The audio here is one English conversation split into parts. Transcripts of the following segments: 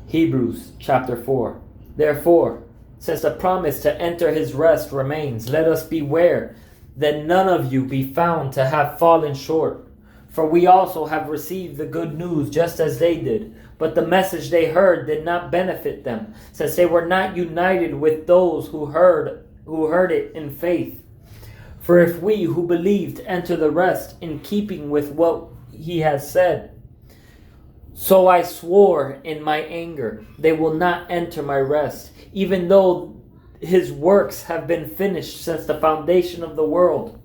Hebrews chapter 4. Therefore, since the promise to enter his rest remains, let us beware that none of you be found to have fallen short. For we also have received the good news just as they did. But the message they heard did not benefit them, since they were not united with those who heard it in faith. For if we who believed enter the rest in keeping with what he has said, so I swore in my anger, they will not enter my rest, even though his works have been finished since the foundation of the world.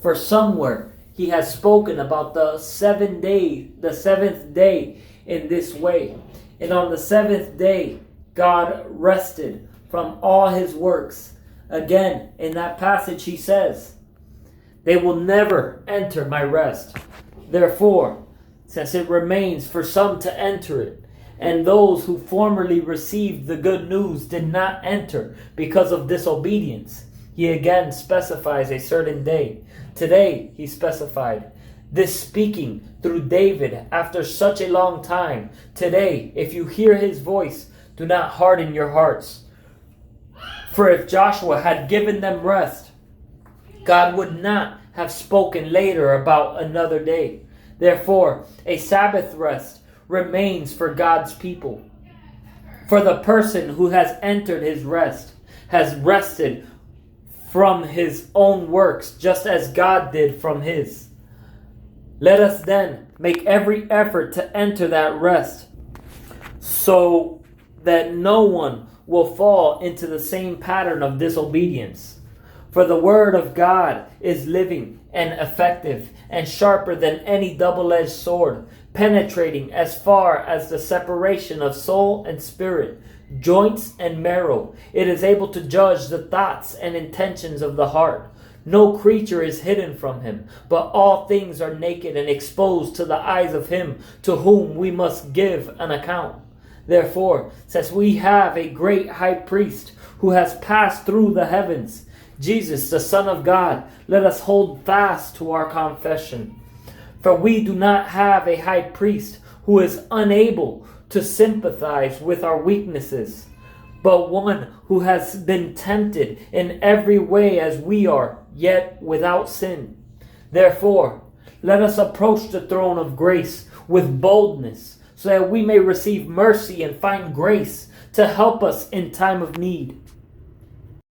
For somewhere he has spoken about the seventh day in this way. And on the seventh day, God rested from all his works. Again, in that passage he says, they will never enter my rest. Therefore, since it remains for some to enter it, and those who formerly received the good news did not enter because of disobedience, he again specifies a certain day. Today, he specified, this speaking through David after such a long time. Today, if you hear his voice, do not harden your hearts. For if Joshua had given them rest, God would not have spoken later about another day. Therefore, a Sabbath rest remains for God's people. For the person who has entered his rest has rested from his own works, just as God did from his. Let us then make every effort to enter that rest, so that no one will fall into the same pattern of disobedience. For the word of God is living and effective and sharper than any double-edged sword, penetrating as far as the separation of soul and spirit, joints and marrow. It is able to judge the thoughts and intentions of the heart. No creature is hidden from him, but all things are naked and exposed to the eyes of him to whom we must give an account. Therefore, since we have a great high priest who has passed through the heavens, Jesus, the Son of God, let us hold fast to our confession. For we do not have a high priest who is unable to sympathize with our weaknesses, but one who has been tempted in every way as we are, yet without sin. Therefore, let us approach the throne of grace with boldness, so that we may receive mercy and find grace to help us in time of need.